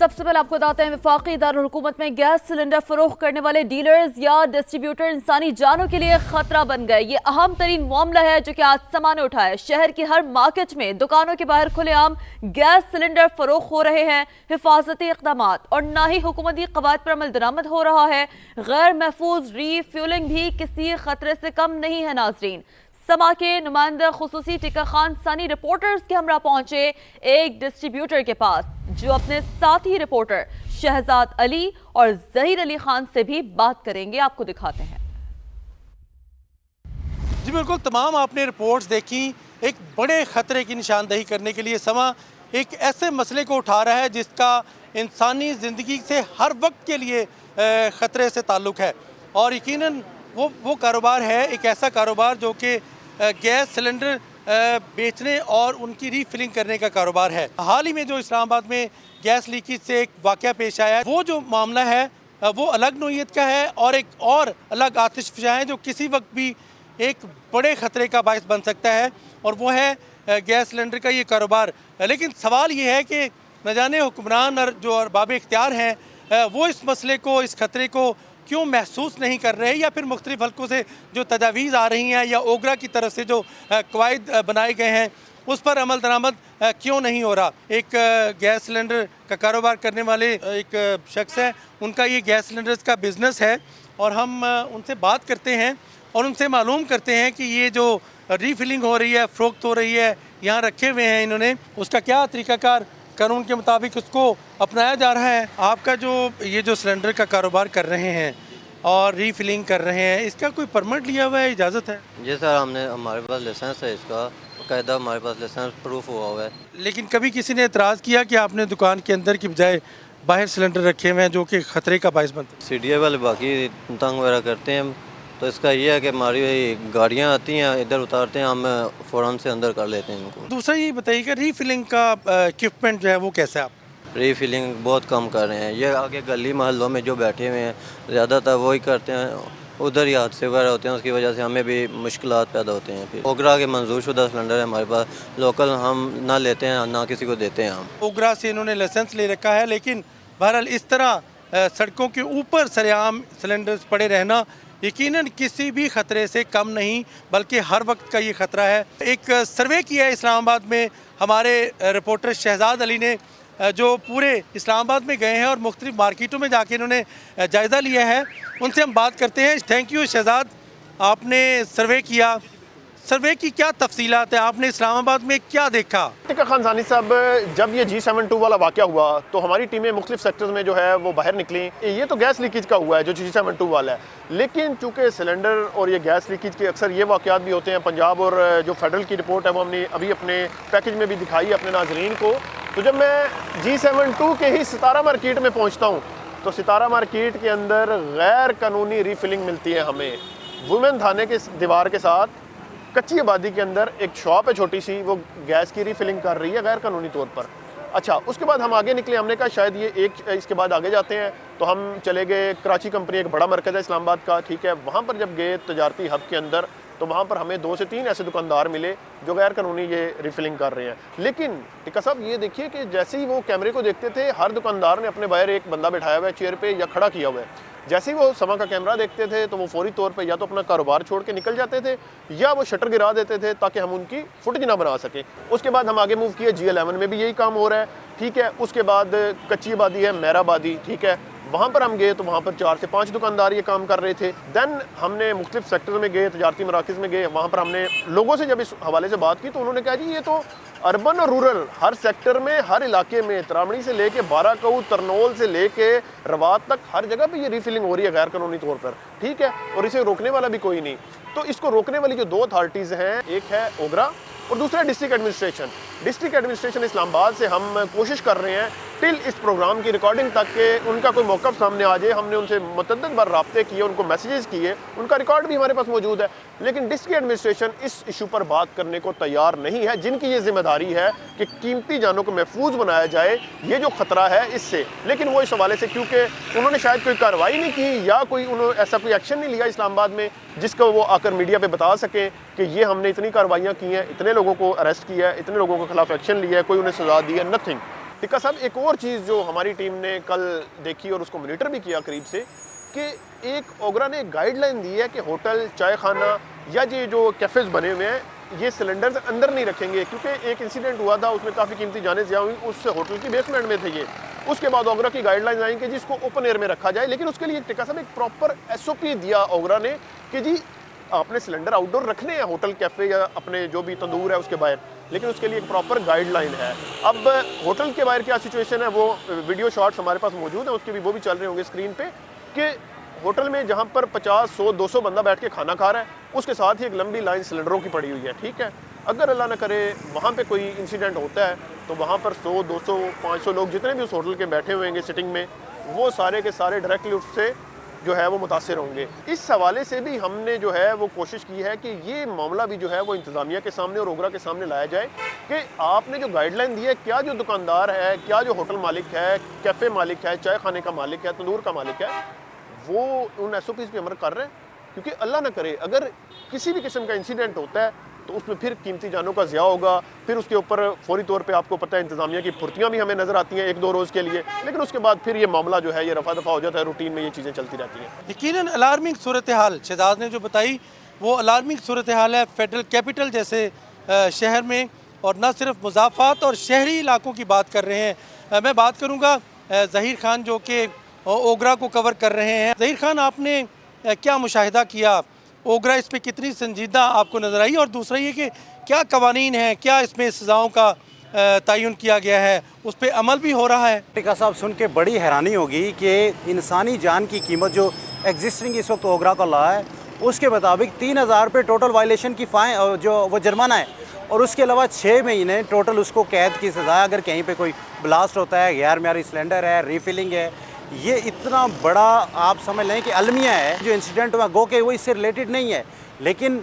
सबसे पहले आपको बताते हैं, वफाकी दारुल हुकूमत में गैस सिलेंडर फरोख्त करने वाले डीलर्स या डिस्ट्रीब्यूटर इंसानी जानों के लिए खतरा बन गए। ये अहम तरीन मामला है जो कि आज समा ने उठाया। शहर की हर मार्केट में दुकानों के बाहर खुलेआम गैस सिलेंडर फरोख्त हो रहे हैं। हिफाजती इक़दाम और ना ही हुकूमती कवायद पर अमल दरामद हो रहा है। गैर महफूज रीफ्यूलिंग भी किसी खतरे से कम नहीं है। नाजरीन, समा के नुमाइंदा खुसूसी टिक्का खान सानी रिपोर्टर्स के हमरा पहुंचे एक डिस्ट्रीब्यूटर के पास, जो अपने साथी रिपोर्टर शहजाद अली और जहीर अली खान से भी बात करेंगे। आपको दिखाते हैं। जी बिल्कुल, तमाम आपने रिपोर्ट्स देखी। एक बड़े ख़तरे की निशानदही करने के लिए समा एक ऐसे मसले को उठा रहा है जिसका इंसानी ज़िंदगी से हर वक्त के लिए ख़तरे से ताल्लुक़ है। और यकीनन वो कारोबार है, एक ऐसा कारोबार जो कि गैस सिलेंडर बेचने और उनकी रीफिलिंग करने का कारोबार है। हाल ही में जो इस्लामाबाद में गैस लीकेज से एक वाक़या पेश आया है, वो जो मामला है वो अलग नौइयत का है और एक और अलग आतिशफ़शा है जो किसी वक्त भी एक बड़े ख़तरे का बायस बन सकता है, और वो है गैस सिलेंडर का ये कारोबार। लेकिन सवाल ये है कि न जाने हुक्मरान और जो अरबाब इख्तियार हैं वो इस मसले को, इस ख़तरे को क्यों महसूस नहीं कर रहे, या फिर मुख्तलिफ हल्कों से जो तजावीज़ आ रही हैं या ओगरा की तरफ से जो कवायद बनाए गए हैं उस पर अमल दरामद क्यों नहीं हो रहा। एक गैस सिलेंडर का कारोबार करने वाले एक शख्स है, उनका ये गैस सिलेंडर्स का बिज़नेस है, और हम उनसे बात करते हैं और उनसे मालूम करते हैं कि ये जो रीफिलिंग हो रही है, फ़रोख्त हो रही है, यहाँ रखे हुए हैं इन्होंने, उसका क्या तरीक़ाकार कानून के मुताबिक उसको अपनाया जा रहा है। आपका ये जो सिलेंडर का कारोबार कर रहे हैं और रीफिलिंग कर रहे हैं, इसका कोई परमिट लिया हुआ है, इजाज़त है? जी सर, हमारे पास लाइसेंस है, इसका बाकायदा हमारे पास लाइसेंस प्रूफ हुआ है। लेकिन कभी किसी ने एतराज़ किया कि आपने दुकान के अंदर की बजाय बाहर सिलेंडर रखे हुए हैं जो कि ख़तरे का बायस बनते हैं? CDI वाले बाकी तंग वगैरह करते हैं, तो इसका ये है कि हमारी गाड़ियाँ आती हैं, इधर उतारते हैं, हम फ़ौरन से अंदर कर लेते हैं इनको। दूसरा ये बताइए कि रीफिलिंग का इक्विपमेंट जो है वो कैसा है? आप रीफिलिंग बहुत कम कर रहे हैं। ये आगे गली मोहल्लों में जो बैठे हुए हैं ज़्यादातर वही करते हैं, उधर ही हादसे वगैरह होते हैं, उसकी वजह से हमें भी मुश्किलात पैदा होते हैं। फिर ओगरा के मंजूर शुदा सिलेंडर है हमारे पास, लोकल हम ना लेते हैं ना किसी को देते हैं। हम ओगरा से इन्होंने लाइसेंस ले रखा है, लेकिन बहरहाल इस तरह सड़कों के ऊपर सरेआम सिलेंडर्स पड़े रहना यकीनन किसी भी ख़तरे से कम नहीं, बल्कि हर वक्त का ये ख़तरा है। एक सर्वे किया है इस्लामाबाद में हमारे रिपोर्टर शहजाद अली ने, जो पूरे इस्लामाबाद में गए हैं और मुख्तलिफ मार्केटों में जाके इन्होंने जायज़ा लिया है। उनसे हम बात करते हैं। थैंक यू शहजाद, आपने सर्वे किया, सर्वे की क्या तफसीलात है, आपने इस्लामाबाद में क्या देखा? टिक्का खान सानी साहब, जब ये G72 वाला वाक़या हुआ तो हमारी टीमें मुख्तलिफ सेक्टर्स में जो है वो बाहर निकली। ये तो गैस लीकेज का हुआ है जो G72 वाला है, लेकिन चूँकि सिलेंडर और ये गैस लीकेज के अक्सर ये वाक़यात भी होते हैं। पंजाब और जो फेडरल की रिपोर्ट है वो हमने अभी अपने पैकेज में भी दिखाई है अपने नाजरीन को। तो जब मैं G72 के ही सितारा मार्केट में पहुँचता हूँ तो सितारा मार्केट के अंदर गैर कानूनी रीफिलिंग मिलती है हमें। वुमेन थाने के दीवार के साथ कच्ची आबादी के अंदर एक शॉप है छोटी सी, वो गैस की रीफिलिंग कर रही है गैर कानूनी तौर पर। अच्छा, उसके बाद हम आगे निकले, हमने कहा शायद ये इसके बाद आगे जाते हैं, तो हम चले गए कराची कंपनी, एक बड़ा मरकज़ है इस्लामाबाद का, ठीक है। वहाँ पर जब गए तजारती हब के अंदर तो वहाँ पर हमें 2 से 3 ऐसे दुकानदार मिले जो गैर कानूनी ये रिफिलिंग कर रहे हैं। लेकिन टिक्का साहब ये देखिए कि जैसे ही वो कैमरे को देखते थे, हर दुकानदार ने अपने बाहर एक बंदा बैठाया हुआ है चेयर पे या खड़ा किया हुआ है। जैसे ही वो समा का कैमरा देखते थे तो वो फौरी तौर पे या तो अपना कारोबार छोड़ के निकल जाते थे या वो शटर गिरा देते थे ताकि हम उनकी फुटेज ना बना सकें। उसके बाद हम आगे मूव किए, G11 में भी यही काम हो रहा है, ठीक है। उसके बाद कच्ची आबादी है, मेहराबादी, ठीक है, वहाँ पर हम गए तो वहाँ पर 4 से 5 दुकानदार ये काम कर रहे थे। देन हमने मुख्तलिफ सेक्टर में गए, तजारती मराकज़ में गए, वहाँ पर हमने लोगों से जब इस हवाले से बात की तो उन्होंने कहा जी ये तो अर्बन और रूरल हर सेक्टर में, हर इलाके में, तरामड़ी से लेके बाराकऊ, तरनोल से लेके रवात तक हर जगह पे ये रीफिलिंग हो रही है गैर कानूनी तौर पर, ठीक है। और इसे रोकने वाला भी कोई नहीं। तो इसको रोकने वाली जो 2 अथॉरिटीज़ हैं, एक है ओगरा और दूसरा district administration. District administration Islamabad से हम कोशिश कर रहे हैं टिल इस प्रोग्राम की रिकॉर्डिंग तक के उनका कोई मौक़िफ़ सामने आ जाए। हमने उनसे मुतअद्दिद बार राब्ते किए, उनको मैसेजेस किए, उनका रिकॉर्ड भी हमारे पास मौजूद है, लेकिन डिस्ट्रिक्ट एडमिनिस्ट्रेशन इस इशू पर बात करने को तैयार नहीं है, जिनकी ये जिम्मेदारी है कि कीमती जानों को महफूज बनाया जाए, ये जो ख़तरा है इससे। लेकिन वो इस हवाले से क्योंकि उन्होंने शायद कोई कार्रवाई नहीं की या उन्होंने ऐसा कोई एक्शन नहीं लिया इस्लामाबाद में जिसको वो आकर मीडिया पे बता सकें कि ये हमने इतनी कार्रवाइयाँ की हैं, इतने लोगों को अरेस्ट किया है, इतने लोगों के खिलाफ एक्शन लिया है, कोई उन्हें सजा दी है, नथिंग। टिक्का साहब, एक और चीज़ जो हमारी टीम ने कल देखी और उसको मॉनिटर भी किया करीब से, कि एक ओगरा ने गाइडलाइन दी है कि होटल, चाय खाना या ये जो कैफ़ेज़ बने हुए हैं, ये सिलेंडर्स अंदर नहीं रखेंगे, क्योंकि एक इंसिडेंट हुआ था, उसमें काफ़ी कीमती जाने ज़िया हुई, उस होटल की बेसमेंट में थे ये। उसके बाद ओगरा की गाइडलाइन आई कि जिसको ओपन एयर में रखा जाए, लेकिन उसके लिए टिक्का साहब एक प्रॉपर SOP दिया ओगरा ने कि जी आपने सिलेंडर आउटडोर रखने हैं होटल, कैफ़े या अपने जो भी तंदूर है उसके बाहर, लेकिन उसके लिए एक प्रॉपर गाइडलाइन है। अब होटल के बाहर क्या सिचुएशन है वो वीडियो शॉट्स हमारे पास मौजूद है, उसके भी वो भी चल रहे होंगे स्क्रीन पे, कि होटल में जहाँ पर 50, 100, 200 बंदा बैठ के खाना खा रहा है, उसके साथ ही एक लंबी लाइन सिलेंडरों की पड़ी हुई है। ठीक है, अगर अल्लाह न करे वहाँ पे कोई इंसिडेंट होता है तो वहाँ पर 100, 200, 500 लोग जितने भी उस होटल के बैठे हुए हैं सिटिंग में, वो सारे के सारे डायरेक्टली उससे जो है वो मुतासिर होंगे। इस हवाले से भी हमने जो है वो कोशिश की है कि ये मामला भी जो है वो इंतज़ामिया के सामने और ओगरा के सामने लाया जाए कि आपने जो गाइडलाइन दी है, क्या जो दुकानदार है, क्या जो होटल मालिक है, कैफ़े मालिक है, चाय खाने का मालिक है, तंदूर का मालिक है, वो उन SOPs पे अमल कर रहे हैं। क्योंकि अल्लाह न करे अगर किसी भी किस्म का इंसिडेंट होता है तो उसमें फिर कीमती जानों का ज़िया होगा, फिर उसके ऊपर फौरी तौर पे आपको पता है इंतज़ामिया की फुर्तियाँ भी हमें नज़र आती हैं 1-2 रोज़ के लिए, लेकिन उसके बाद फिर ये मामला जो है ये रफा दफ़ा हो जाता है, रूटीन में ये चीज़ें चलती रहती हैं। यकीनन अलार्मिंग सूरत हाल शहजाद ने जो बताई वो अलार्मिंग सूरत हाल है फेडरल कैपिटल जैसे शहर में, और न सिर्फ मुज़ाफ़ात और शहरी इलाकों की बात कर रहे हैं। मैं बात करूँगा ज़हीर खान जो कि ओगरा को कवर कर रहे हैं। ज़हीर खान, आपने क्या मुशाहिदा किया, ओगरा इस पर कितनी संजीदा आपको नज़र आई, और दूसरा ये कि क्या कवानीन हैं, क्या इसमें सज़ाओं का तयन किया गया है, उस पर अमल भी हो रहा है? टिक्का साहब, सुन के बड़ी हैरानी होगी कि इंसानी जान की कीमत जो एग्जिस्टिंग इस वक्त ओगरा का लॉ है उसके मुताबिक 3000 रुपये टोटल वायलेशन की फ़ाइन जो वो जुर्माना है, और उसके अलावा 6 महीने टोटल उसको कैद की सज़ा है अगर कहीं पे कोई ब्लास्ट होता है, गैर मेयारी सिलेंडर है, रीफिलिंग है। ये इतना बड़ा आप समझ लें कि अलमिया है जो इंसिडेंट हुआ, गो के वो इससे रिलेटेड नहीं है, लेकिन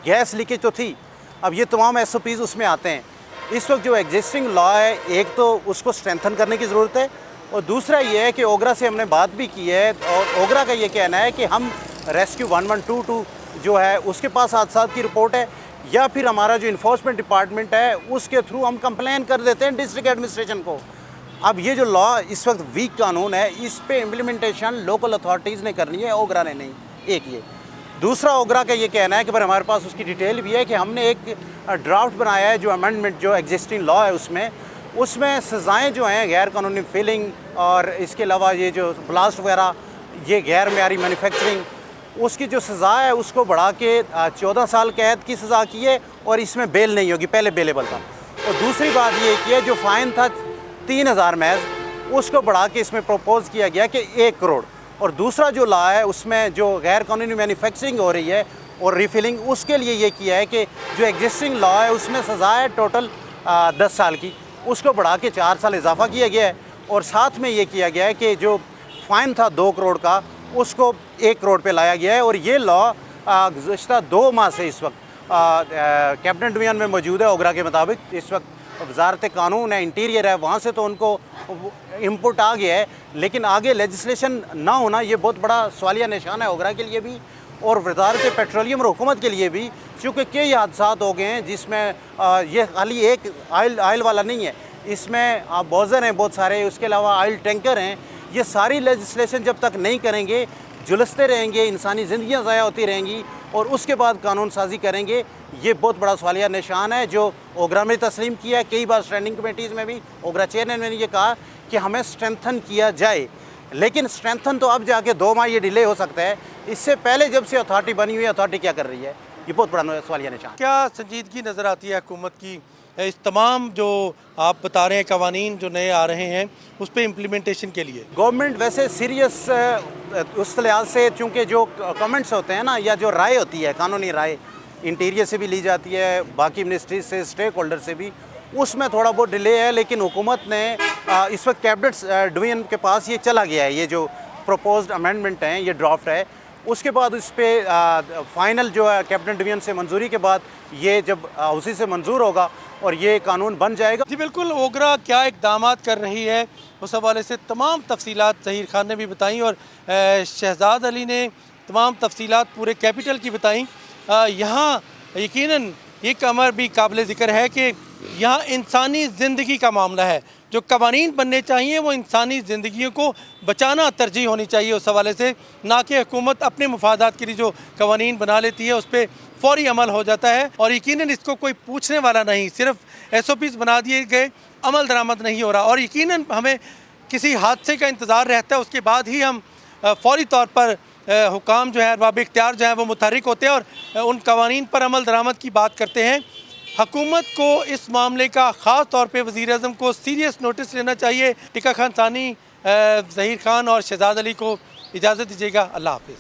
गैस लीकेज तो थी। अब ये तमाम SOPs उसमें आते हैं। इस वक्त जो एग्जिस्टिंग लॉ है, एक तो उसको स्ट्रेंथन करने की ज़रूरत है, और दूसरा ये है कि ओगरा से हमने बात भी की है, और ओगरा का ये कहना है कि हम रेस्क्यू 1122 जो है उसके पास हादसात की रिपोर्ट है, या फिर हमारा जो इन्फोर्समेंट डिपार्टमेंट है उसके थ्रू हम कंप्लेन कर देते हैं डिस्ट्रिक्ट एडमिनिस्ट्रेशन को। अब ये जो लॉ इस वक्त वीक कानून है, इस पे इम्प्लीमेंटेशन लोकल अथॉरिटीज़ ने करनी है, ओगरा ने नहीं। एक ये, दूसरा ओगरा का ये कहना है कि भाई हमारे पास उसकी डिटेल भी है कि हमने एक ड्राफ्ट बनाया है जो अमेंडमेंट जो एग्जिस्टिंग लॉ है उसमें सज़ाएँ जो हैं गैर कानूनी फिलिंग, और इसके अलावा ये जो ब्लास्ट वगैरह, ये गैर मेयारी मैन्युफैक्चरिंग, उसकी जो सज़ा है उसको बढ़ा के 14 साल कैद की सज़ा की है, और इसमें बेल नहीं होगी, पहले बेलेबल था। और दूसरी बात ये कि है जो फ़ाइन था 3000 महज, उसको बढ़ा के इसमें प्रपोज़ किया गया कि 1 करोड़। और दूसरा जो लॉ है उसमें जो गैर कानूनी मैन्युफैक्चरिंग हो रही है और रीफिलिंग, उसके लिए ये किया है कि जो एग्जिस्टिंग लॉ है उसमें सज़ा है टोटल 10 साल की, उसको बढ़ा के 4 साल इजाफा किया गया है, और साथ में ये किया गया है कि जो फ़ाइन था 2 करोड़ का उसको 1 करोड़ पे लाया गया है। और ये लॉ गुज़श्ता 2 माह से इस वक्त कैबिनेट डिवीज़न में मौजूद है। ओगरा के मुताबिक इस वक्त वजारत कानून है, इंटीरियर है, वहाँ से तो उनको इनपुट आ गया है, लेकिन आगे लेजिस्लेशन ना होना ये बहुत बड़ा सवालिया निशान है ओगरा के लिए भी और वजारत पेट्रोलियम और हुकूमत के लिए भी, चूँकि कई हादसा हो गए हैं जिसमें ये खाली एक आयल वाला नहीं है, इसमें बॉजर हैं बहुत सारे, उसके अलावा आयल टैंकर हैं। ये सारी लेजिस्लेशन जब तक नहीं करेंगे झुलसते रहेंगे, इंसानी ज़िंदगियाँ ज़ाया होती रहेंगी, और उसके बाद कानून साजी करेंगे। ये बहुत बड़ा सवालिया निशान है जो ओगरा में तस्लीम किया है। कई बार स्टैंडिंग कमेटीज़ में भी ओगरा चेयरमैन ने ये कहा कि हमें स्ट्रेंथन किया जाए, लेकिन स्ट्रेंथन तो अब जाके 2 माह ये डिले हो सकता है। इससे पहले जब से अथॉरिटी बनी हुई है, अथॉरिटी क्या कर रही है, ये बहुत बड़ा सवालिया निशान। क्या संजीदगी नज़र आती है हुकूमत की इस तमाम जो आप बता रहे हैं कवानीन जो नए आ रहे हैं उस पर इम्प्लीमेंटेशन के लिए? गवर्नमेंट वैसे सीरियस उस लिहाज से, चूँकि जो कमेंट्स होते हैं ना, या जो राय होती है, कानूनी राय इंटीरियर से भी ली जाती है, बाकी मिनिस्ट्री से, स्टेक होल्डर से भी, उसमें थोड़ा बहुत डिले है। लेकिन हुकूमत ने इस वक्त कैबिनेट डिवीज़न के पास ये चला गया है, ये जो प्रपोज्ड अमेंडमेंट हैं, ये ड्राफ्ट है, उसके बाद उस पर फाइनल जो है कैबिनेट डिवीज़न से मंजूरी के बाद ये जब उसी से मंजूर होगा और ये कानून बन जाएगा। जी बिल्कुल, ओगरा क्या इकदाम कर रही है उस हवाले से तमाम तफसीलात ज़हीर खान ने भी बताई और शहजाद अली ने तमाम तफसीलात पूरे कैपिटल की बताई। यहाँ यकीनन एक अमर भी काबिल ज़िक्र है कि यहाँ इंसानी ज़िंदगी का मामला है। जो कवानीन बनने चाहिए वो इंसानी ज़िंदगियों को बचाना तरजीह होनी चाहिए उस हवाले से, ना कि हुकूमत अपने मुफादात के लिए जो कवानीन बना लेती है उस पर फ़ौरी अमल हो जाता है और यकीनन इसको कोई पूछने वाला नहीं, सिर्फ SOPs बना दिए गए, अमल दरामद नहीं हो रहा। और यकीनन हमें किसी हादसे का इंतज़ार रहता है, उसके बाद ही हम फ़ौरी तौर पर हुकाम जो है, अरबाब इख्तियार जो है वो मुतहरिक होते हैं और उन कवानीन पर अमल दरामद की बात करते हैं। हुकूमत को इस मामले का ख़ास तौर पे वज़ीर-ए-आज़म को सीरियस नोटिस लेना चाहिए। टिक्का खान सानी, ज़हीर खान और शहजाद अली को इजाज़त दीजिएगा। अल्लाह हाफ़िज़।